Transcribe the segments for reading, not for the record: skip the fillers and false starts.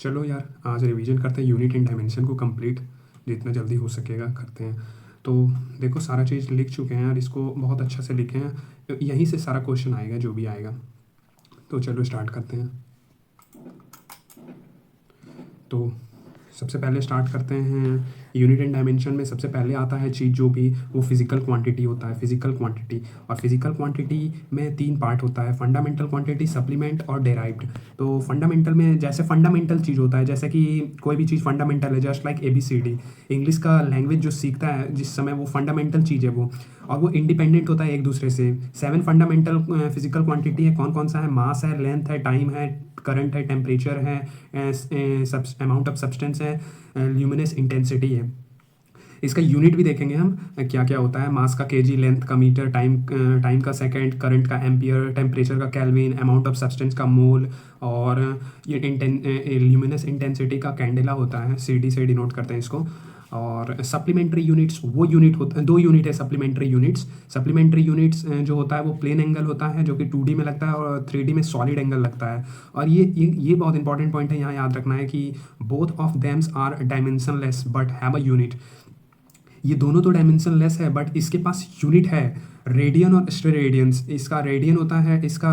चलो यार, आज रिवीजन करते हैं यूनिट एंड डायमेंशन को कंप्लीट, जितना जल्दी हो सकेगा करते हैं। तो देखो, सारा चीज़ लिख चुके हैं यार, इसको बहुत अच्छा से लिखे हैं, यहीं से सारा क्वेश्चन आएगा जो भी आएगा। तो चलो स्टार्ट करते हैं। तो सबसे पहले स्टार्ट करते हैं यूनिट एंड डायमेंशन में। सबसे पहले आता है चीज़ जो भी वो फिजिकल क्वांटिटी होता है, फिजिकल क्वांटिटी। और फिजिकल क्वांटिटी में 3 पार्ट होता है, फंडामेंटल क्वांटिटी, सप्लीमेंट और डेराइव्ड। तो फंडामेंटल में जैसे फंडामेंटल चीज़ होता है, जैसे कि कोई भी चीज़ फंडामेंटल है, जस्ट लाइक ABCD। इंग्लिश का लैंग्वेज जो सीखता है जिस समय, वो फंडामेंटल चीज़ है वो, और वो इंडिपेंडेंट होता है एक दूसरे से। 7 फंडामेंटल फिजिकल क्वांटिटी है, कौन कौन सा है? मास है, लेंथ है, टाइम है, करंट है, टेम्परेचर है, अमाउंट ऑफ सब्सटेंस है, ल्यूमिनस इंटेंसिटी है। इसका यूनिट भी देखेंगे हम क्या क्या होता है। मास का केजी, लेंथ का मीटर, टाइम का सेकंड, करंट का एम्पियर, टेम्परेचर का केल्विन, अमाउंट ऑफ सब्सटेंस का मोल, और ये ल्यूमिनस इंटेंसिटी का कैंडेला होता है, CD से डिनोट करते हैं इसको। और सप्लीमेंट्री यूनिट्स, वो यूनिट होता है, 2 यूनिट है सप्लीमेंट्री यूनिट्स। सप्लीमेंट्री यूनिट्स जो होता है वो प्लेन एंगल होता है, जो कि 2D में लगता है, और 3D में सॉलिड एंगल लगता है। और ये बहुत इंपॉर्टेंट पॉइंट है, यहाँ याद रखना है कि both of thems are dimensionless but have a unit. ये दोनों तो डायमेंशनलेस है बट इसके पास यूनिट है, रेडियन और स्टेरेडियंस। इसका रेडियन होता है, इसका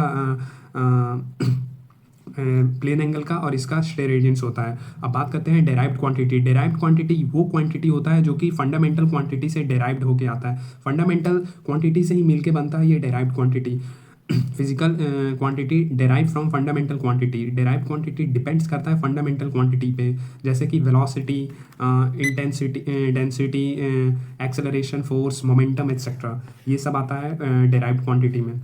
प्लेन एंगल का, और इसका स्टेरेडियंस होता है। अब बात करते हैं डेराइव्ड क्वांटिटी। डेराइव्ड क्वांटिटी वो क्वांटिटी होता है जो कि फंडामेंटल क्वांटिटी से डेराइव्ड होके आता है। फंडामेंटल क्वांटिटी से ही मिलके बनता है ये derived quantity. Physical quantity derive from fundamental quantity. Derive quantity depends करता है फंडामेंटल क्वांटिटी पे, जैसे कि velocity, intensity, density, acceleration, force, momentum etcetera. ये सब आता है डेराइव्ड क्वांटिटी में।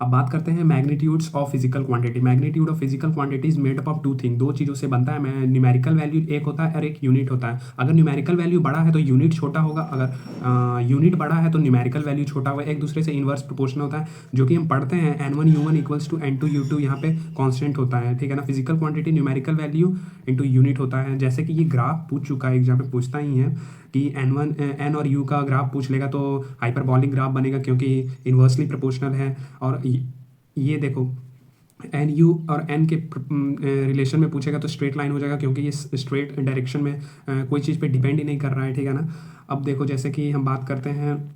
अब बात करते हैं magnitudes of physical quantity. Magnitude of physical quantity is made up of 2 thing, 2 चीज़ों से बनता है। न्यूमेरिकल वैल्यू एक होता है और एक यूनिट होता है। अगर न्यूमेरिकल वैल्यू बड़ा है तो यूनिट छोटा होगा, अगर यूनिट बड़ा है तो न्यूमेरिकल वैल्यू छोटा होगा। एक दूसरे से इन्वर्स प्रोपोर्शनल होता है, जो कि हम पढ़ते हैं N1U1 इक्वल्स टू N2U2, यहाँ पे कॉन्स्टेंट होता है, ठीक है ना। Physical quantity numerical value into unit होता है। जैसे कि ये ग्राफ पूछ चुका है एग्जाम पे, पूछता ही है कि N और U का ग्राफ पूछ लेगा तो हाइपरबॉलिक ग्राफ बनेगा, क्योंकि इन्वर्सली प्रोपोर्शनल है। और ये देखो, NU और N के रिलेशन में पूछेगा तो स्ट्रेट लाइन हो जाएगा, क्योंकि ये स्ट्रेट डायरेक्शन में कोई चीज़ पे डिपेंड ही नहीं कर रहा है, ठीक है ना। अब देखो, जैसे कि हम बात करते हैं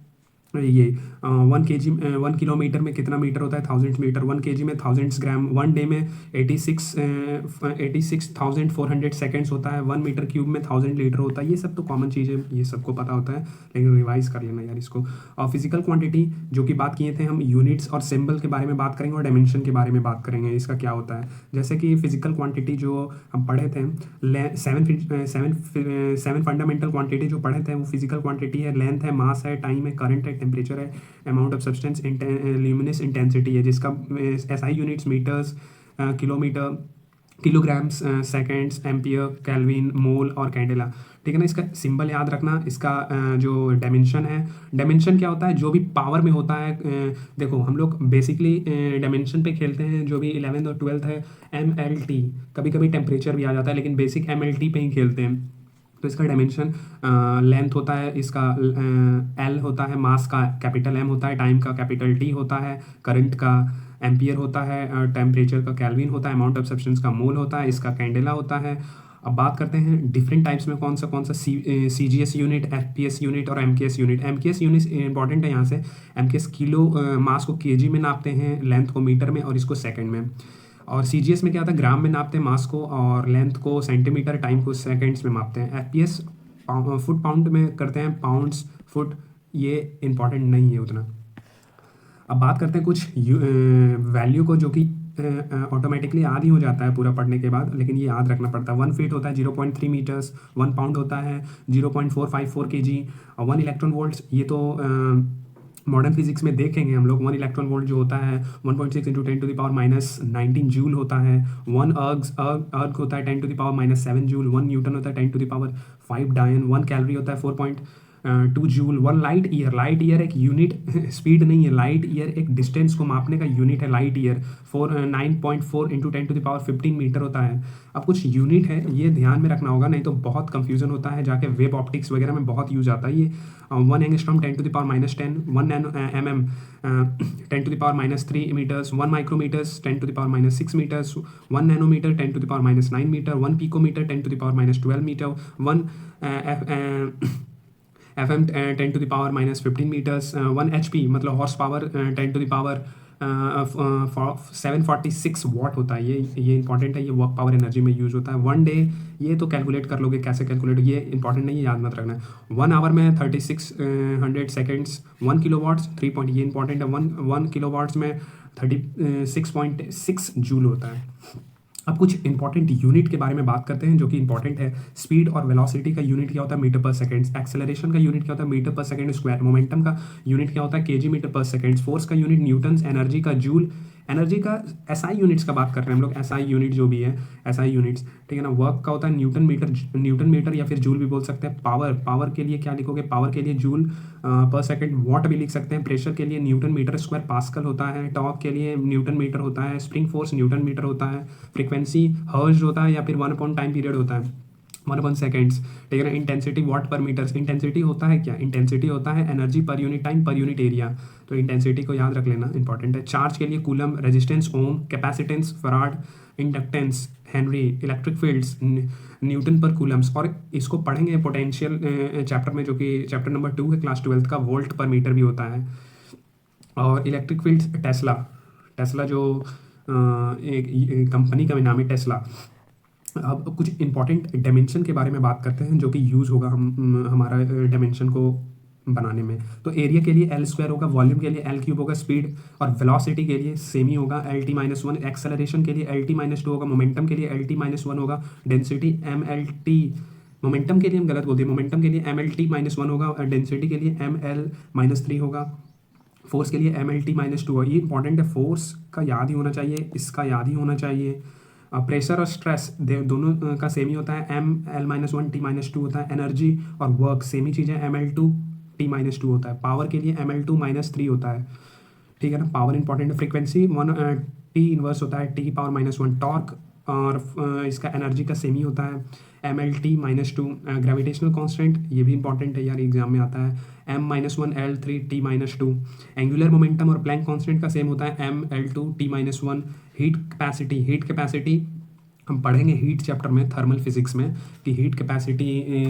ये 1 किलोमीटर में कितना मीटर होता है? 1000 मीटर। 1 kg में 1000 ग्राम। 1 डे में 86,400 सेकेंड्स होता है। 1 मीटर क्यूब में 1000 लीटर होता है। ये सब तो कॉमन चीज़ है, ये सबको पता होता है, लेकिन रिवाइज कर लेना यार इसको। और फिजिकल क्वांटिटी जो कि बात किए थे हम, यूनिट्स और सिंबल के बारे में बात करेंगे, और डायमेंशन के बारे में बात करेंगे, इसका क्या होता है। जैसे कि फिजिकल क्वांटिटी जो हम पढ़े थे, 7 फंडामेंटल क्वांटिटी जो पढ़े थे वो फिजिकल क्वांटिटी है। लेंथ है, मास है, टाइम है, करंट है, टेम्परेचर है, amount of substance, luminous intensity है, जिसका SI units meters, kilometer, kilograms, seconds, ampere, kelvin, mole और कैंडेला, ठीक है ना। इसका सिंबल याद रखना। इसका जो डायमेंशन है, डायमेंशन क्या होता है? जो भी पावर में होता है। देखो, हम लोग बेसिकली डायमेंशन पे खेलते हैं, जो भी 11th और 12th है, MLT, कभी कभी टेम्परेचर भी आ जाता है, लेकिन बेसिक MLT पे ही खेलते हैं। तो इसका डायमेंशन लेंथ होता है, इसका L होता है, मास का कैपिटल M होता है, टाइम का कैपिटल T होता है, करंट का एम्पियर होता है, टेम्परेचर का केल्विन होता है, अमाउंट ऑफ सब्सटेंस का मोल होता है, इसका कैंडेला होता है। अब बात करते हैं डिफरेंट टाइप्स में, कौन सा CGS यूनिट, FPS यूनिट और MKS unit. MKS unit important है यहाँ से। MKS किलो, मास को kg में नापते हैं, लेंथ को मीटर में, और इसको सेकंड में। और CGS में क्या होता है? ग्राम में नापते हैं मास को, और लेंथ को सेंटीमीटर, टाइम को सेकंड्स में मापते हैं। FPS फुट पाउंड में करते हैं, पाउंड्स, फुट, ये इंपॉर्टेंट नहीं है उतना। अब बात करते हैं कुछ वैल्यू को, जो कि ऑटोमेटिकली याद ही हो जाता है पूरा पढ़ने के बाद, लेकिन ये याद रखना पड़ता है। 1 फीट होता है 0.3 मीटर्स, 1 पाउंड होता है 0.454 kg, और 1 इलेक्ट्रॉन वोल्ट, ये तो मॉडर्न फिजिक्स में देखेंगे हम लोग। 1 इलेक्ट्रॉन वोल्ट जो होता है 1.6 × 10⁻⁻19 जूल होता है। 1 अर्ग होता है 10⁻⁻7 जूल। 1 न्यूटन होता है 10⁻5 डायन। 1 कैलोरी होता है 2 जूल। 1 लाइट ईयर एक यूनिट स्पीड नहीं है, लाइट ईयर एक डिस्टेंस को मापने का यूनिट है। लाइट ईयर 9.4 इंटू 10⁻15 मीटर होता है। अब कुछ यूनिट है, ये ध्यान में रखना होगा, नहीं तो बहुत कंफ्यूजन होता है, जाके वेब ऑप्टिक्स वगैरह में बहुत यूज आता है ये। 1 angstrom 10⁻10, 1 nano mm 10⁻³ meters, 1 micrometers 10⁻6 meters, 1 nanometer 10⁻9 meter, 1 picometer 10⁻12 meter, 1 FM 10⁻15 meters, 1 HP मतलब हॉर्स पावर 746 वॉट होता है। ये इंपॉर्टेंट है, ये वर्क पावर एनर्जी में यूज होता है। 1 डे ये तो कैलकुलेट कर लोगे, कैसे कैलकुलेट, ये इंपॉर्टेंट नहीं है, याद मत रखना। 1 आवर में 3600 सेकेंड्स, 1 किलोवाट्स 3 पॉइंट, ये इंपॉर्टेंट है। 1 किलोवाट्स में 36.6 जूल होता है। अब कुछ इंपॉर्टेंट यूनिट के बारे में बात करते हैं जो कि इंपॉर्टेंट है। स्पीड और वेलोसिटी का यूनिट क्या होता है? मीटर पर सेकंड। एक्सेलरेशन का यूनिट क्या होता है? मीटर पर सेकंड स्क्वायर। मोमेंटम का यूनिट क्या होता है? केजी मीटर पर सेकंड। फोर्स का यूनिट न्यूटन। एनर्जी का जूल। एनर्जी का एसआई यूनिट्स का बात कर रहे हैं हम लोग, एसआई यूनिट जो भी है, एसआई यूनिट्स, ठीक है ना। वर्क का होता है न्यूटन मीटर या फिर जूल भी बोल सकते हैं। पावर के लिए क्या लिखोगे? पावर के लिए जूल पर सेकंड। वॉट भी लिख सकते हैं। प्रेशर के लिए न्यूटन मीटर स्क्वायर पास्कल होता है। टॉर्क के लिए न्यूटन मीटर होता है। स्प्रिंग फोर्स न्यूटन मीटर होता है। फ्रीक्वेंसी हर्ट्ज होता है या फिर 1 अपॉन टाइम पीरियड होता है, 1 अपॉन सेकेंड्स, ठीक है ना। Intensity watt per meter. Intensity होता है क्या? इंटेंसिटी होता है energy per unit time per unit area, तो इंटेंसिटी को याद रख लेना, इंपॉर्टेंट है। चार्ज के लिए coulomb, resistance ohm, capacitance farad, inductance henry, electric fields newton per coulombs. और इसको पढ़ेंगे पोटेंशियल चैप्टर में, जो कि चैप्टर नंबर 2 है क्लास 12 का। वोल्ट पर मीटर भी होता है। और इलेक्ट्रिक फील्ड्स टेस्ला जो एक कंपनी का भी नाम है टेस्ला। अब कुछ इंपॉर्टेंट डायमेंशन के बारे में बात करते हैं जो कि यूज़ होगा हमारा डायमेंशन को बनाने में। तो एरिया के लिए L² होगा, वॉल्यूम के लिए L³ होगा, स्पीड और वेलोसिटी के लिए सेम ही होगा LT-1, एक्सेलरेशन के लिए LT-2 होगा, मोमेंटम के लिए LT-1 होगा, डेंसिटी MLT, मोमेंटम के लिए हम गलत बोलते हैं, मोमेंटम के लिए MLT-1 होगा, और डेंसिटी के लिए ML-3 होगा, फोर्स के लिए MLT-2 होगा। ये इंपॉर्टेंट है, फोर्स का याद ही होना चाहिए, इसका याद ही होना चाहिए। प्रेशर और स्ट्रेस दोनों का सेम ही होता है, ML-1 T-2 होता है। एनर्जी और वर्क सेम ही चीज़ है, ML2 T-2 होता है। पावर के लिए ML2-3 होता है, ठीक है ना। पावर इंपॉर्टेंट है। फ्रीक्वेंसी 1 T इनवर्स होता है, T⁻⁻1। टॉर्क और इसका एनर्जी का सेम ही होता है, MLT-2। ग्रेविटेशनल कांस्टेंट, ये भी इंपॉर्टेंट है यार, एग्जाम में आता है, M-1 L3 T-2। Angular momentum और प्लैंक कांस्टेंट का सेम होता है, ML2 T-1। हीट कैपेसिटी हम पढ़ेंगे हीट चैप्टर में, थर्मल फिजिक्स में, कि हीट कैपेसिटी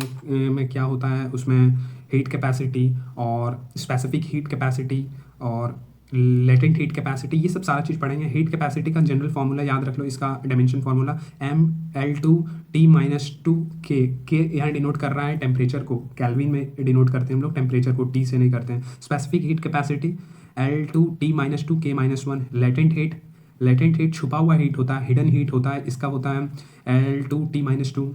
में क्या होता है। उसमें हीट कैपेसिटी और स्पेसिफिक हीट कैपेसिटी और लेटेंट हीट कैपेसिटी, ये सब सारा चीज़ पढ़ेंगे। हीट कैपेसिटी का जनरल फार्मूला याद रख लो, इसका डायमेंशन फार्मूला ML2 T-2 के यहाँ डिनोट कर रहा है टेम्परेचर को, कैल्विन में डिनोट करते हैं हम लोग टेम्परेचर को, T से नहीं करते हैं। Specific heat capacity L2 T-2 K-1। Latent heat छुपा हुआ हीट होता है, हिडन हीट होता है, इसका होता है L2 T-2।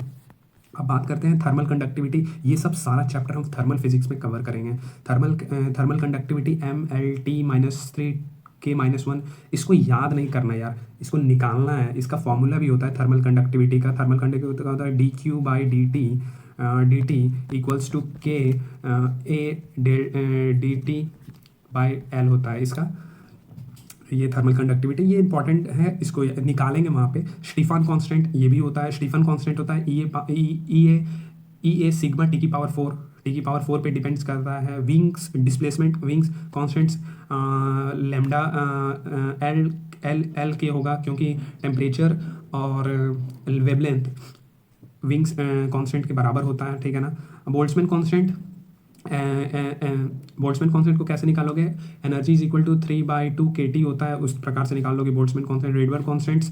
अब बात करते हैं थर्मल कंडक्टिविटी। ये सब सारा चैप्टर हम थर्मल फिजिक्स में कवर करेंगे। Thermal conductivity MLT-3 K-1। इसको याद नहीं करना यार, इसको निकालना है। इसका फॉर्मूला भी होता है थर्मल कंडक्टिविटी का। थर्मल कंडक्टिविटी का होता है dQ/dt dt equals to K A/dt/L होता है इसका, ये थर्मल कंडक्टिविटी, ये इंपॉर्टेंट है, इसको निकालेंगे वहाँ पे। स्टीफन कांस्टेंट ये भी होता है, स्टीफन कांस्टेंट होता है E A सिग्मा T⁴ पे डिपेंड्स करता है। Wings displacement, wings constants lambda L के होगा, क्योंकि टेम्परेचर और वेवलेंथ विंग्स कांस्टेंट के बराबर होता है, ठीक है ना। बोल्ट्जमैन कांस्टेंट को कैसे निकालोगे? Energy is equal to 3/2 kT होता है, उस प्रकार से निकाल लोगे Boltzmann constant. Rydberg constants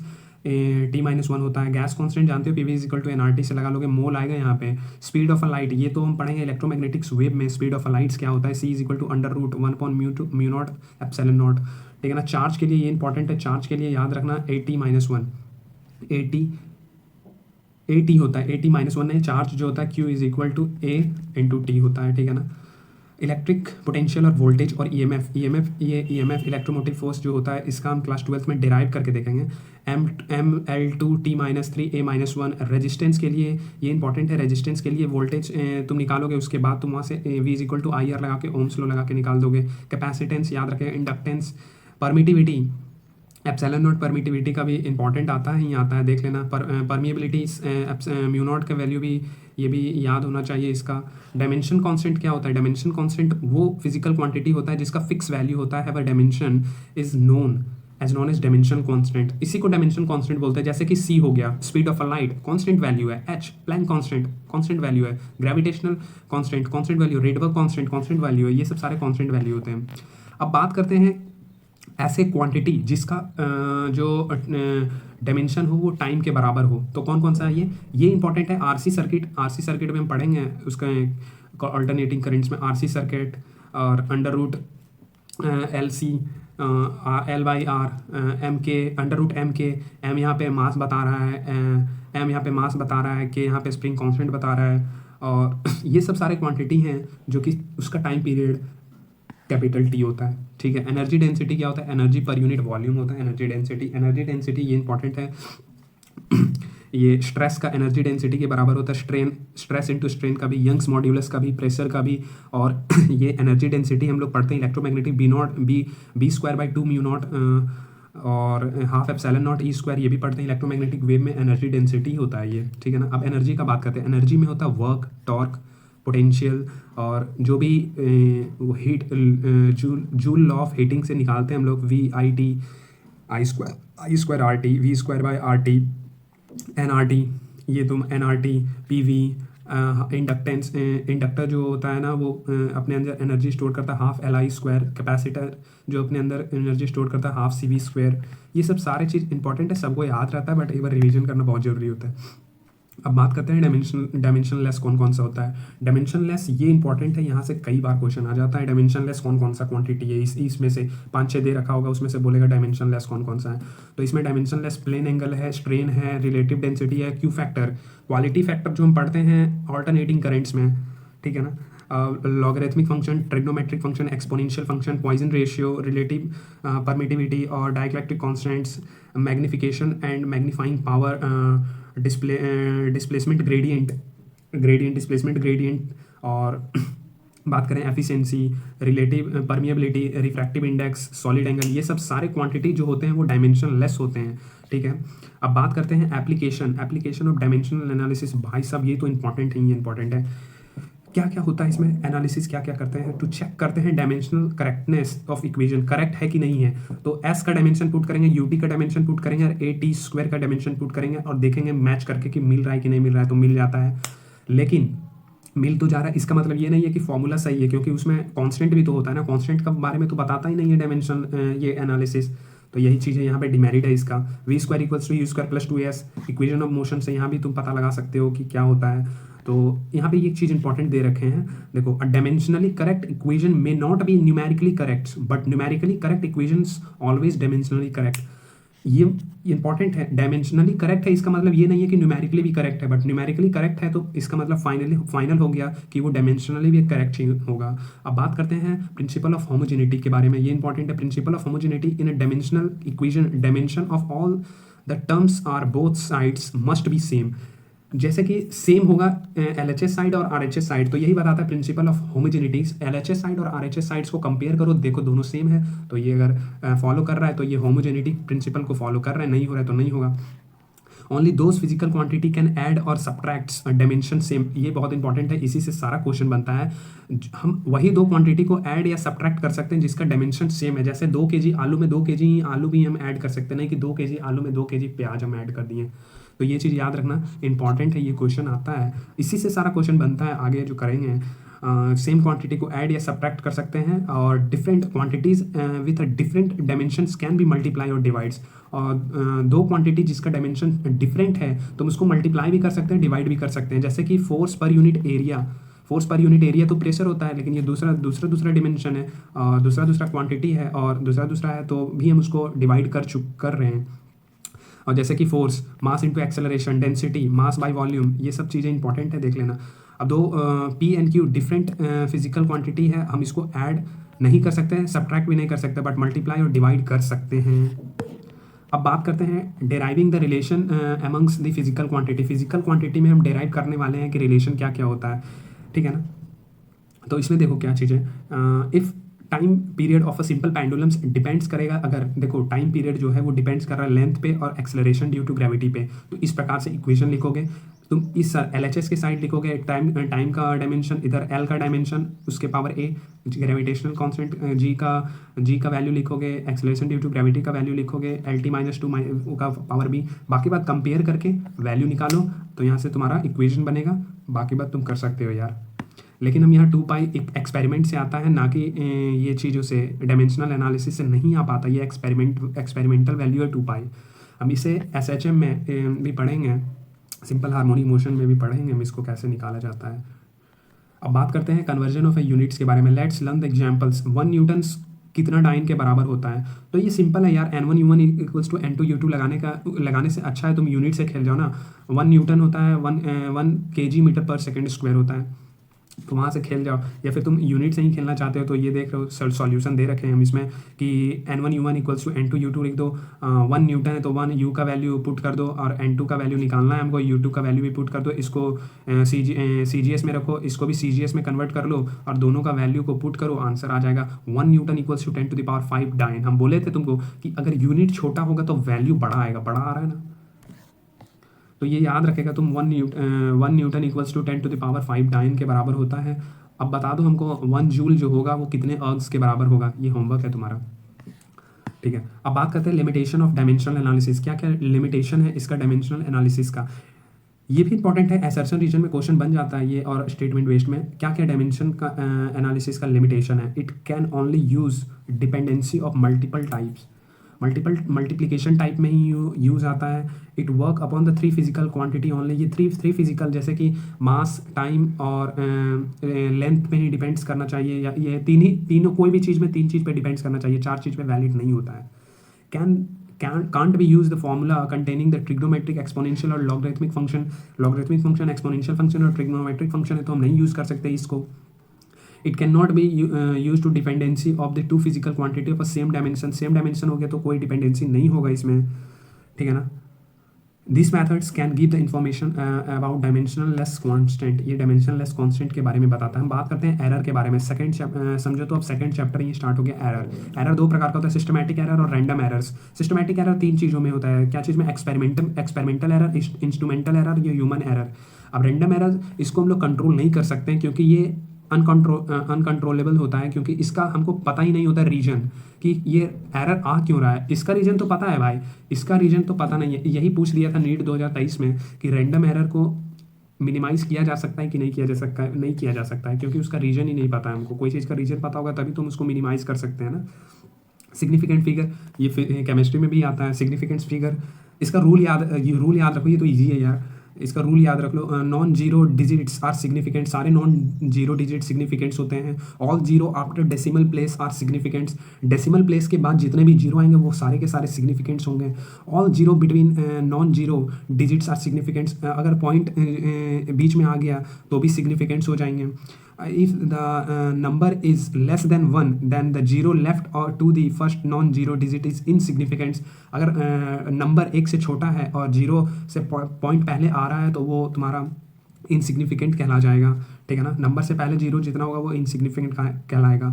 T-1 होता है। गैस कांस्टेंट जानते हो, PV is equal to nRT से लगा लोगे, मोल आएगा यहाँ पे। स्पीड ऑफ अ लाइट, ये तो हम पढ़ेंगे इलेक्ट्रोमैग्नेटिक्स वेव में। स्पीड ऑफ अ लाइट्स क्या होता है? C इज इक्वल टू √1/μ0 ε0, ठीक है ना। चार्ज के लिए ये इंपॉर्टेंट है, चार्ज के लिए याद रखना AT-1 AT होता है, AT-1 नहीं, चार्ज जो होता है Q is equal to A × T होता है, ठीक है ना। इलेक्ट्रिक पोटेंशियल और वोल्टेज और ईएमएफ ईएमएफ इलेक्ट्रोमोटिव फोर्स जो होता है इसका हम क्लास 12th में डिराइव करके देखेंगे। ML2T-3 A-1 रेजिस्टेंस के लिए ये इंपॉर्टेंट है। रेजिस्टेंस के लिए वोल्टेज तुम निकालोगे, उसके बाद तुम वहाँ से V=IR लगा के ओम्स लॉ लगा के निकाल दोगे। कैपेसिटेंस याद रखें, inductance, permittivity, epsilon not permittivity का भी इंपॉर्टेंट आता है, ही आता है, देख लेना। परमिएबिलिटी म्यू नॉट का वैल्यू भी ये भी याद होना चाहिए इसका। डायमेंशन कांस्टेंट क्या होता है? डायमेंशन कांस्टेंट वो फिजिकल क्वांटिटी होता है जिसका फिक्स वैल्यू होता है, dimension is known as dimension constant. इसी को डायमेंशन कांस्टेंट बोलते हैं। जैसे कि c हो गया, speed of a light constant value है, h प्लैंक कांस्टेंट वैल्यू है, gravitational constant value, Rydberg constant value है, ये सब सारे कांस्टेंट वैल्यू होते हैं। अब बात करते हैं ऐसे क्वांटिटी जिसका जो डायमेंशन हो वो टाइम के बराबर हो, तो कौन कौन सा है ये इंपॉर्टेंट है। आरसी सर्किट में हम पढ़ेंगे उसका अल्टरनेटिंग करेंट्स में आरसी सर्किट और under root LC L/R MK under root MK, M यहाँ पे मास बता रहा है, M यहाँ पे मास बता रहा है, K यहाँ पे स्प्रिंग कांस्टेंट बता रहा है, और ये सब सारे क्वांटिटी हैं जो कि उसका टाइम पीरियड कैपिटल T होता है, ठीक है। एनर्जी डेंसिटी क्या होता है? एनर्जी पर यूनिट वॉल्यूम होता है एनर्जी डेंसिटी ये इंपॉर्टेंट है। ये स्ट्रेस का एनर्जी डेंसिटी के बराबर होता है, स्ट्रेस इनटू स्ट्रेन का भी, यंग्स मॉड्यूलस का भी, प्रेशर का भी। और ये एनर्जी डेंसिटी हम लोग पढ़ते हैं इलेक्ट्रोमैग्नेटिक B²/2 म्यू नॉट और हाफ एप्सिलॉन नॉट E², ये भी पढ़ते हैं इलेक्ट्रोमैग्नेटिक वेव में एनर्जी डेंसिटी होता है ये, ठीक है ना। अब एनर्जी का बात करते हैं। एनर्जी में होता है वर्क, टॉर्क, पोटेंशियल, और जो भी वो heat joule law of heating से निकालते हैं हम लोग, VIT I²RT V²/RT NRT, ये तुम NRT PV। इंडक्टेंस, इंडक्टर जो होता है ना वो अपने अंदर एनर्जी स्टोर करता है ½ Li²। कैपेसिटर जो अपने अंदर एनर्जी स्टोर करता है ½ CV²। ये सब सारे चीज़ इंपॉर्टेंट है, सबको याद रहता है, बट एक बार रिवीजन करना बहुत जरूरी होता है। अब बात करते हैं डायमेंशन लेस कौन सा होता है। डायमेंशन लेस ये इंपॉर्टेंट है, यहाँ से कई बार क्वेश्चन आ जाता है। डायमेंशन लेस कौन सा क्वांटिटी है? इसमें से 5-6 दे रखा होगा, उसमें से बोलेगा डायमेंशन लेस कौन सा है। तो इसमें डायमेंशन लेस प्लेन एंगल है, स्ट्रेन है, रिलेटिव डेंसिटी है, क्यू फैक्टर, क्वालिटी फैक्टर जो हम पढ़ते हैं ऑल्टरनेटिंग करेंट्स में, ठीक है ना। Logarithmic function, trigonometric function, exponential function, Poisson ratio, relative permittivity और dielectric constants, magnification and magnifying power, displacement gradient displacement gradient, और बात करें efficiency, relative permeability, refractive index, solid angle, ये सब सारे क्वांटिटी जो होते हैं वो डायमेंशन लेस होते हैं, ठीक है। अब बात करते हैं एप्लीकेशन ऑफ डायमेंशनल एनालिसिस। भाई साहब ये तो इंपॉर्टेंट है। क्या क्या होता है इसमें एनालिसिस, क्या क्या करते हैं? टू चेक करते हैं dimensional correctness of equation, correct है कि नहीं है। तो S का डायमेंशन पुट करेंगे, UT का डायमेंशन पुट करेंगे और AT² का डायमेंशन पुट करेंगे और देखेंगे मैच करके कि मिल रहा है कि नहीं मिल रहा है। तो मिल जाता है, लेकिन मिल तो जा रहा है, इसका मतलब ये नहीं है कि फॉर्मूला सही है, क्योंकि उसमें कांस्टेंट भी तो होता है ना। कांस्टेंट के बारे में तो बताता ही नहीं है डायमेंशन ये एनालिसिस। तो यही चीज़ है, यहाँ पे डिमेरिट है इसका। V² = U² + 2S, equation of motion से यहाँ भी तुम पता लगा सकते हो कि क्या होता है। तो यहाँ पे एक चीज़ इंपॉर्टेंट दे रखे हैं, देखो, uh dimensionally correct equation may not be numerically correct, but numerically correct equations always dimensionally correct. ये इंपॉर्टेंट है, डायमेंशनली करेक्ट है, इसका मतलब ये नहीं है कि न्यूमेरिकली भी करेक्ट है, बट न्यूमेरिकली करेक्ट है तो इसका मतलब फाइनल हो गया कि वो डायमेंशनली भी करेक्ट ही होगा। अब बात करते हैं प्रिंसिपल ऑफ होमोजेनिटी के बारे में, ये इंपॉर्टेंट है। Principle of homogeneity in a dimensional equation, dimension of all the terms are both sides must be same. जैसे कि सेम होगा LHS साइड और RHS साइड, तो यही बताता है principle of homogeneities. LHS side और RHS साइड्स को कंपेयर करो, देखो दोनों सेम है, तो ये अगर फॉलो कर रहा है तो ये होमोजेनिटी प्रिंसिपल को फॉलो कर रहा है, नहीं हो रहा है तो नहीं होगा। Only those physical quantity can add और सब्ट्रैक्ट्स डायमेंशन सेम, ये बहुत इंपॉर्टेंट है, इसी से सारा क्वेश्चन बनता है। हम वही दो क्वांटिटी को ऐड या सब्ट्रैक्ट कर सकते हैं जिसका डायमेंशन सेम है। जैसे 2 kg आलू में 2 kg आलू भी हम ऐड कर सकते हैं, नहीं कि 2 kg आलू में 2 kg प्याज हम ऐड कर दिए। तो ये चीज़ याद रखना इंपॉर्टेंट है, ये क्वेश्चन आता है, इसी से सारा क्वेश्चन बनता है आगे जो करेंगे। सेम क्वांटिटी को ऐड या सब्ट्रैक्ट कर सकते हैं, और different quantities with different dimensions can be multiply और डिवाइड्स। और दो क्वांटिटी जिसका डायमेंशन डिफरेंट है तो उसको मल्टीप्लाई भी कर सकते हैं, डिवाइड भी कर सकते हैं। जैसे कि फोर्स पर यूनिट एरिया तो प्रेशर होता है, लेकिन ये दूसरा डिमेंशन है, दूसरा क्वांटिटी है और दूसरा है, तो भी हम उसको डिवाइड कर रहे हैं। और जैसे कि force, mass into acceleration, density, mass by volume, ये सब चीज़ें इंपॉर्टेंट है, देख लेना। अब दो P and Q different physical quantity है, हम इसको ऐड नहीं कर सकते हैं, सब्ट्रैक्ट भी नहीं कर सकते, बट मल्टीप्लाई और डिवाइड कर सकते हैं। अब बात करते हैं deriving the relation amongst the physical quantity. Physical quantity में हम डेराइव करने वाले हैं कि रिलेशन क्या क्या होता है, ठीक है ना। तो इसमें देखो क्या चीज़ है, if time period of a simple pendulums depends करेगा, अगर देखो टाइम पीरियड जो है वो डिपेंड्स कर रहा है लेंथ पे और एक्सेलरेशन ड्यू टू ग्रेविटी पे, तो इस प्रकार से इक्वेशन लिखोगे तुम, इस LHS के साइड लिखोगे टाइम का डायमेंशन, इधर L का डायमेंशन, उसके power A, gravitational constant G का वैल्यू लिखोगे, एक्सेलरेशन ड्यू टू ग्रेविटी का वैल्यू लिखोगे, LT-2 का पावर B, बाकी बात कंपेयर करके वैल्यू निकालो, तो यहाँ से तुम्हारा इक्वेशन बनेगा, बाकी बात तुम कर सकते हो यार। लेकिन हम यहाँ 2 पाई एक एक्सपेरिमेंट से आता है, ना कि ये चीज़ों से डायमेंशनल एनालिसिस से नहीं आ पाता, ये एक्सपेरिमेंटल वैल्यू है 2 पाई। हम इसे SHM में भी पढ़ेंगे, सिंपल हार्मोनिक मोशन में भी पढ़ेंगे हम इसको कैसे निकाला जाता है। अब बात करते हैं कन्वर्जन ऑफ यूनिट्स के बारे में। Let's learn the examples. 1 Newton कितना डाइन के बराबर होता है, तो ये सिंपल है यार, N1 इक्वल्स टू N2 लगाने से अच्छा है तुम यूनिट से खेल जाओ ना। 1 न्यूटन होता है 1 kg मीटर पर सेकेंड स्क्वायर होता है, तो वहाँ से खेल जाओ, या फिर तुम यूनिट से ही खेलना चाहते हो तो ये देख रहे हो सॉल्यूशन दे रखे हैं हम इसमें कि N1 इक्वल्स टू N2 लिख दो, 1 न्यूटन है तो 1 U का वैल्यू पुट कर दो, और N2 का वैल्यू निकालना है हमको, U2 का वैल्यू भी पुट कर दो, इसको CGS में रखो, इसको भी CGS में कन्वर्ट कर लो और दोनों का वैल्यू को पुट करो, आंसर आ जाएगा 1 न्यूटन इक्वल्स टू 10⁵ डाइन। हम बोले थे तुमको कि अगर यूनिट छोटा होगा तो वैल्यू बड़ा आएगा, बड़ा आ रहा है ना, तो ये याद रखेगा तुम 1 न्यूटन इक्वल्स टू 10⁵ डाइन के बराबर होता है। अब बता दो हमको 1 जूल जो होगा वो कितने अर्ग्स के बराबर होगा, ये होमवर्क है तुम्हारा, ठीक है। अब बात करते हैं लिमिटेशन ऑफ डायमेंशनल एनालिसिस। क्या क्या लिमिटेशन है इसका डायमेंशनल एनालिसिस का, ये भी इंपॉर्टेंट है, असर्शन रीजन में क्वेश्चन बन जाता है ये, और स्टेटमेंट बेस्ड में क्या क्या डायमेंशन का एनालिसिस का लिमिटेशन है। It can only use dependency of multiple types, multiplication type में ही यूज़ आता है। It work upon the 3 physical quantity only, ये थ्री फिजिकल जैसे कि मास, टाइम और लेंथ पे ही डिपेंड्स करना चाहिए, या ये तीनों कोई भी चीज़ में 3 चीज़ पे डिपेंड्स करना चाहिए, 4 चीज़ पे वैलिड नहीं होता है। can't be used the formula containing the trigonometric exponential और logarithmic function exponential function और trigonometric function है तो हम नहीं यूज़ कर सकते इसको। It cannot be used to dependency of the 2 physical quantity of a same dimension हो गया तो कोई डिपेंडेंसी नहीं होगा इसमें, ठीक है ना। These methods can give the information about dimensionless constant, ये dimensionless constant के बारे में बताता है। हम बात करते हैं एरर के बारे में। समझो तो अब सेकंड चैप्टर ये स्टार्ट हो गया। एरर 2 प्रकार का होता है, सिस्टमैटिक एरर और रैंडम एरर्स। सिस्टमैटिक एरर 3 चीज़ों में होता है, क्या चीज़ में, एक्सपेरिमेंटल एरर, इंस्ट्रूमेंटल एरर, या ह्यूमन एरर। अब रैंडम एरर इसको हम लोग कंट्रोल नहीं कर सकते हैं क्योंकि ये अनकंट्रोलेबल होता है, क्योंकि इसका हमको पता ही नहीं होता रीजन कि ये एरर आ क्यों रहा है। इसका रीजन तो पता है भाई, इसका रीजन तो पता नहीं है। यही पूछ दिया था नीट 2023 में कि रैंडम एरर को मिनिमाइज किया जा सकता है कि नहीं किया जा सकता है, नहीं किया जा सकता है क्योंकि उसका रीजन ही नहीं पता है हमको। कोई चीज़ का रीजन पता होगा तभी तुम उसको मिनिमाइज कर सकते हैं ना। सिग्निफिकेंट फिगर, ये केमिस्ट्री में भी आता है सिग्निफिकेंट फिगर। इसका रूल याद रखो, ये तो ईजी है यार, इसका रूल याद रख लो। Non zero digits are significant, सारे नॉन जीरो डिजिट सिग्निफिकेंट्स होते हैं। All zero after decimal place are significants, decimal place के बाद जितने भी जीरो आएंगे वो सारे के सारे सिग्निफिकेंट्स होंगे। All zero between non zero digits are significants, अगर पॉइंट बीच में आ गया तो भी सिग्निफिकेंट्स हो जाएंगे। if the number is less than 1 then the zero left or to the first non zero digit is insignificant। अगर नंबर 1 से छोटा है और 0 से पॉइंट पहले आ रहा है तो वो तुम्हारा इनसिग्निफिकेंट कहला जाएगा, ठीक है ना। नंबर से पहले 0 जितना होगा वो इनसिग्निफिकेंट कहलाएगा।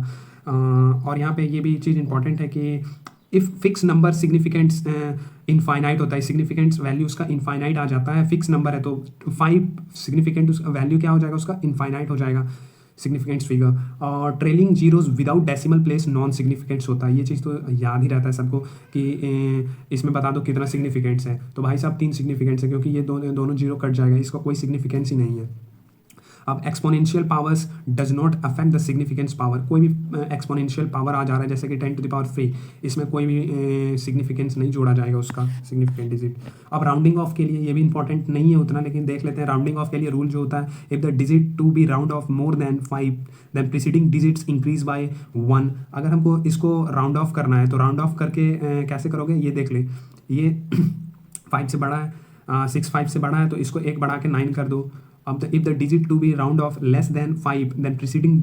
और यहाँ पे ये भी चीज़ इंपॉर्टेंट है कि इफ़ फिक्स नंबर सिग्निफिकेंट्स इनफाइनाइट होता है, सिग्निफिकेंट्स वैल्यू उसका इनफाइनाइट आ जाता है। फिक्स नंबर है तो 5 सिग्निफिकेंट उसका वैल्यू क्या हो जाएगा, उसका इनफाइनाइट हो जाएगा सिग्निफिकेंट्स फिगर। और trailing zeros without decimal place non significants होता है। ये चीज़ तो याद ही रहता है सबको कि इसमें बता दो कितना सिग्निफिकेंट्स है, तो भाई साहब 3 सिग्निफिकेंट्स है क्योंकि ये दोनों जीरो कट जाएगा, इसका कोई सिग्निफिकेंस ही नहीं है। अब exponential powers does not affect the significance power, कोई भी एक्सपोनेंशियल पावर आ जा रहा है जैसे कि 10⁻3, इसमें कोई भी सिग्निफिकेंस नहीं जोड़ा जाएगा उसका सिग्निफिकेंट डिजिट। अब राउंडिंग ऑफ के लिए ये भी इंपॉर्टेंट नहीं है उतना, लेकिन देख लेते हैं। राउंडिंग ऑफ के लिए रूल जो होता है, if the digit to be round off more than 5 then preceding digits increase by 1। अगर हमको इसको राउंड ऑफ करना है तो राउंड ऑफ करके कैसे करोगे, ये देख ले, ये 5 से बड़ा है, 6 5 से बड़ा है तो इसको 1 बढ़ा के 9 कर दो, अब if the digit to be round off less than 5 then preceding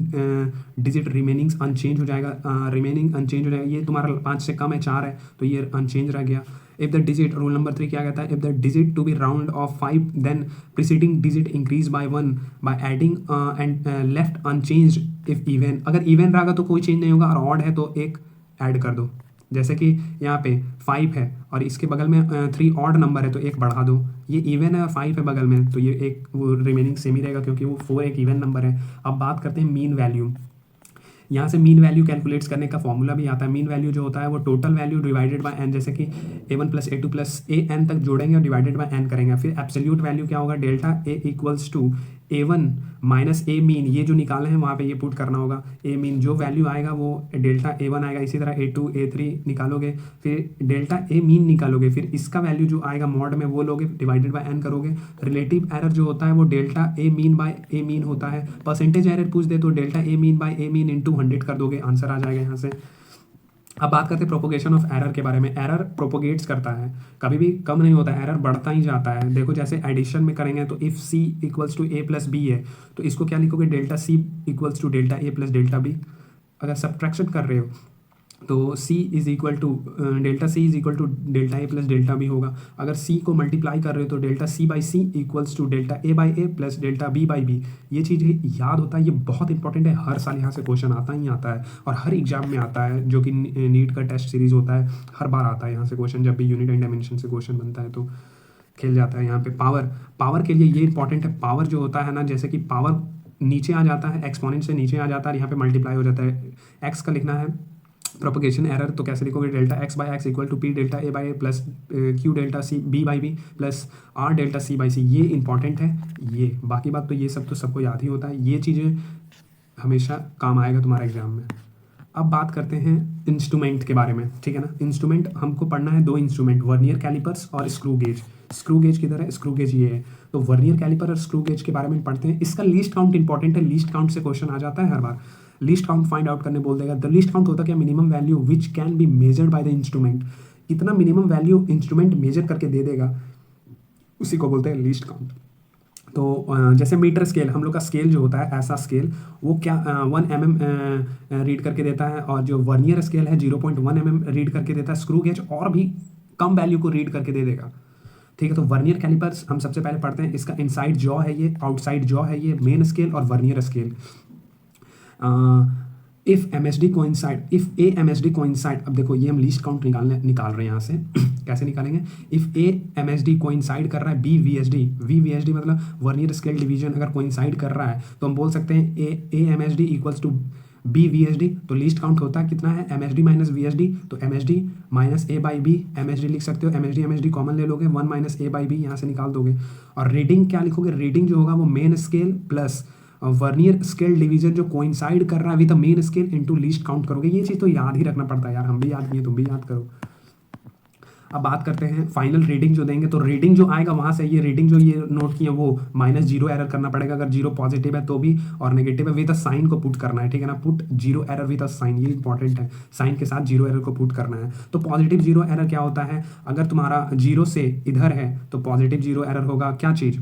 digit remaining unchange हो जाएगा, रिमेनिंग अनचेंज हो जाएगा। ये तुम्हारा 5 से कम है, 4 है, तो ये अनचेंज रह गया। If the digit, rule number 3 क्या कहता है, if the digit to be round off 5 then preceding digit increase by 1 by adding and left unchange if even. अगर इवन रहेगा तो कोई चेंज नहीं होगा, और ऑड है तो एक ऐड कर दो। जैसे कि यहाँ पे 5 है और इसके बगल में 3 ऑड नंबर है तो एक बढ़ा दो। ये इवन है, 5 है बगल में, तो ये एक वो रिमेनिंग सेम ही रहेगा क्योंकि वो 4 एक इवन नंबर है। अब बात करते हैं मीन वैल्यू। यहाँ से मीन वैल्यू कैलकुलेट्स करने का फॉर्मूला भी आता है। मीन वैल्यू जो होता है वो total value divided by N, जैसे कि a1 plus a2 plus A N तक जोड़ेंगे और डिवाइडेड बाय एन करेंगे। फिर एब्सोल्यूट वैल्यू क्या होगा, delta A equals to a1 minus A mean, ये जो निकाले हैं वहाँ पे ये पुट करना होगा। ए मीन जो वैल्यू आएगा वो डेल्टा a1 आएगा, इसी तरह a2 a3 निकालोगे, फिर डेल्टा ए मीन निकालोगे, फिर इसका वैल्यू जो आएगा मॉड में वो लोगे, डिवाइडेड बाय एन करोगे। रिलेटिव एरर जो होता है वो delta A mean by A mean होता है। परसेंटेज एरर पूछ दे तो delta A mean by A mean into 100 कर दोगे, आंसर आ जाएगा यहाँ से। अब बात करते हैं प्रोपोगेशन ऑफ एरर के बारे में। एरर प्रोपोगेट्स करता है, कभी भी कम नहीं होता है, एरर बढ़ता ही जाता है। देखो जैसे एडिशन में करेंगे तो if c equals to a plus b है तो इसको क्या लिखोगे, delta c equals to delta a plus delta b. अगर सब्ट्रैक्शन कर रहे हो तो c is equal to delta c is equal to delta a plus delta b होगा। अगर c को मल्टीप्लाई कर रहे हो तो delta c by c equals to delta a by a plus delta b by b. ये चीज़ याद होता है, ये बहुत इंपॉर्टेंट है, हर साल यहाँ से क्वेश्चन आता ही आता है और हर एग्जाम में आता है, जो कि नीट का टेस्ट सीरीज होता है, हर बार आता है यहाँ से क्वेश्चन। जब भी यूनिट एंड डायमेंशन से क्वेश्चन बनता है तो खेल जाता है यहाँ पे। पावर के लिए ये इंपॉर्टेंट है। पावर जो होता है ना, जैसे कि पावर नीचे आ जाता है, एक्सपोनेंट से नीचे आ जाता है, यहाँ पे मल्टीप्लाई हो जाता है। एक्स का लिखना है प्रोपोगेशन एरर तो कैसे लिखोगे, delta x by x equal to p delta a by a plus q delta c b by b plus r delta c by c. ये इंपॉर्टेंट है। ये बाकी बात तो ये सब तो सबको याद ही होता है, ये चीज़ें हमेशा काम आएगा तुम्हारे एग्जाम में। अब बात करते हैं इंस्ट्रूमेंट के बारे में, ठीक है ना। इंस्ट्रूमेंट हमको पढ़ना है 2 इंस्ट्रूमेंट, वर्नियर कैलिपर्स और स्क्रू गेज। स्क्रू गेज किधर है, स्क्रू गेज ये है। तो वर्नियर कैलिपर और स्क्रू गेज के बारे में पढ़ते हैं। इसका लीस्ट काउंट इंपॉर्टेंट है, लीस्ट काउंट से क्वेश्चन आ जाता है हर बार। लीस्ट काउंट फाइंड आउट करने बोल देगा। द लीस्ट काउंट होता क्या, minimum value which can be measured by the instrument. कितना मिनिमम वैल्यू इंस्ट्रूमेंट मेजर करके दे देगा उसी को बोलते हैं लीस्ट काउंट। तो जैसे मीटर स्केल, हम लोग का स्केल जो होता है ऐसा स्केल, वो क्या 1 mm रीड करके देता है, और जो वर्नियर स्केल है 0.1 mm रीड करके देता है। स्क्रू गेज और भी कम वैल्यू को रीड करके दे देगा, ठीक है। तो वर्नियर कैलिपर्स हम सबसे पहले पढ़ते हैं। इसका इनसाइड जॉ है ये, आउटसाइड जॉ है ये, मेन स्केल और vernier scale. If MSD coincide, if A MSD coincide, अब देखो ये हम लीस्ट काउंट निकाल रहे हैं यहाँ से कैसे निकालेंगे। इफ ए MSD कोइंसाइड कर रहा है बी VSD मतलब वर्नियर स्केल डिवीजन अगर कोइंसाइड कर रहा है तो हम बोल सकते हैं a MSD equals to b VSD। तो लीस्ट काउंट होता है कितना है, MSD माइनस VSD, तो MSD minus a by b, MSD लिख सकते हो, MSD कॉमन ले लोगे, 1 माइनस ए बाई बी यहाँ से निकाल दोगे। और रीडिंग क्या लिखोगे, रीडिंग जो होगा वो main scale plus vernier scale division जो कोइंसाइड कर रहा है with the main scale into least count करोगे। ये चीज़ तो याद ही रखना पड़ता है यार, हम भी याद किए, तुम भी याद करो। अब बात करते हैं फाइनल रीडिंग जो देंगे, तो रीडिंग जो आएगा वहाँ से ये रीडिंग जो ये नोट किया वो -0 एरर करना पड़ेगा। अगर 0 पॉजिटिव है तो भी, और नेगेटिव है विद साइन को पुट करना है, ठीक है ना। पुट 0 एरर विद साइन, ये इंपॉर्टेंट है, साइन के साथ 0 एरर को पुट करना है। तो पॉजिटिव 0 एरर क्या होता है, अगर तुम्हारा 0 से इधर है तो पॉजिटिव 0 एरर होगा। क्या चीज़,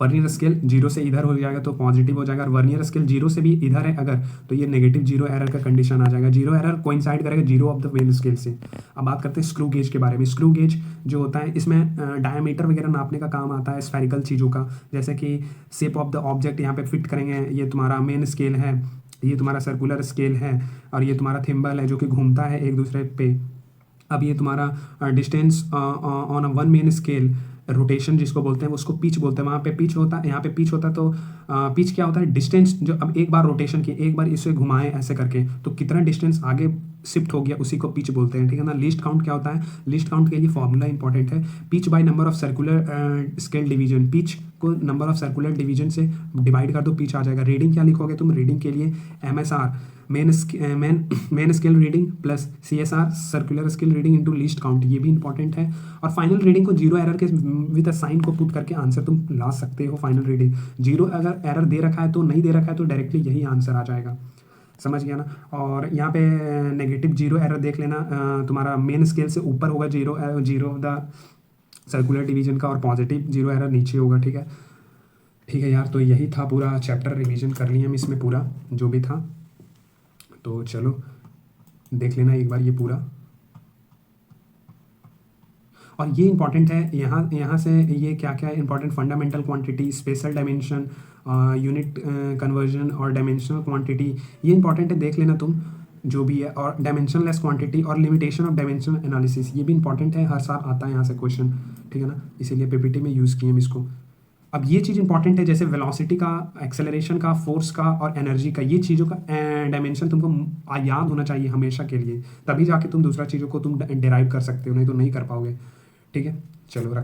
वर्नियर स्केल 0 से इधर हो जाएगा तो पॉजिटिव हो जाएगा, और वर्नियर स्केल 0 से भी इधर है अगर तो ये नेगेटिव 0 एरर का कंडीशन आ जाएगा। 0 एरर कोइंसाइड करेगा 0 ऑफ द मेन स्केल से। अब बात करते हैं स्क्रू गेज के बारे में। स्क्रू गेज जो होता है इसमें डायमीटर वगैरह नापने का काम आता है स्फेरिकल चीज़ों का, जैसे कि शेप ऑफ द ऑब्जेक्ट यहाँ पे फिट करेंगे। ये तुम्हारा मेन स्केल है, ये तुम्हारा सर्कुलर स्केल है, और ये तुम्हारा थिम्बल है जो कि घूमता है एक दूसरे पे। अब ये तुम्हारा distance on a 1 main scale, rotation जिसको बोलते हैं उसको पिच बोलते हैं। वहाँ पे पिच होता है, यहाँ पे पिच होता है। तो पिच क्या होता है, डिस्टेंस जो अब एक बार रोटेशन किए, एक बार इसे घुमाएं ऐसे करके तो कितना डिस्टेंस आगे शिफ्ट हो गया उसी को पिच बोलते हैं, ठीक है ना। लिस्ट काउंट क्या होता है, लिस्ट काउंट के लिए फॉर्मूला इंपॉर्टेंट है, pitch by number of circular scale division. Pitch को नंबर ऑफ सर्कुलर डिवीजन से डिवाइड कर दो, पिच आ जाएगा। रीडिंग क्या लिखोगे तुम, रीडिंग के लिए MSR main scale reading plus CSR circular scale reading into least count, ये भी इंपॉर्टेंट है। और फाइनल रीडिंग को 0 एरर के विद साइन को पुट करके आंसर तुम ला सकते हो। फाइनल रीडिंग 0 अगर एरर दे रखा है तो नहीं दे रखा है तो डायरेक्टली यही आंसर आ जाएगा, समझ गया ना। और यहाँ पे नेगेटिव 0 एरर देख लेना, तुम्हारा मेन स्केल से ऊपर होगा 0 द सर्कुलर डिवीजन का, और पॉजिटिव 0 एरर नीचे होगा, ठीक है। ठीक है यार, तो यही था पूरा चैप्टर, रिवीजन कर लिए हम इसमें पूरा जो भी था। तो चलो देख लेना एक बार ये पूरा। और ये इंपॉर्टेंट है, यहाँ यहाँ से ये क्या क्या important, fundamental quantity, special dimension, unit conversion और डायमेंशनल क्वांटिटी, ये इंपॉर्टेंट है, देख लेना तुम जो भी है। और डायमेंशनलेस क्वांटिटी और लिमिटेशन ऑफ डायमेंशनल एनालिसिस, ये भी इंपॉर्टेंट है, हर साल आता है यहाँ से क्वेश्चन, ठीक है ना, इसीलिए पीपीटी में यूज़ किए हम इसको। अब ये चीज़ इंपॉर्टेंट है, जैसे वेलोसिटी का, एक्सेलरेशन का, फोर्स का और एनर्जी का, ये चीज़ों का डायमेंशन तुमको याद होना चाहिए हमेशा के लिए, तभी जाके तुम दूसरा चीज़ों को तुम डिराइव कर सकते हो, नहीं तो नहीं कर पाओगे। ठीक है, चलो रख।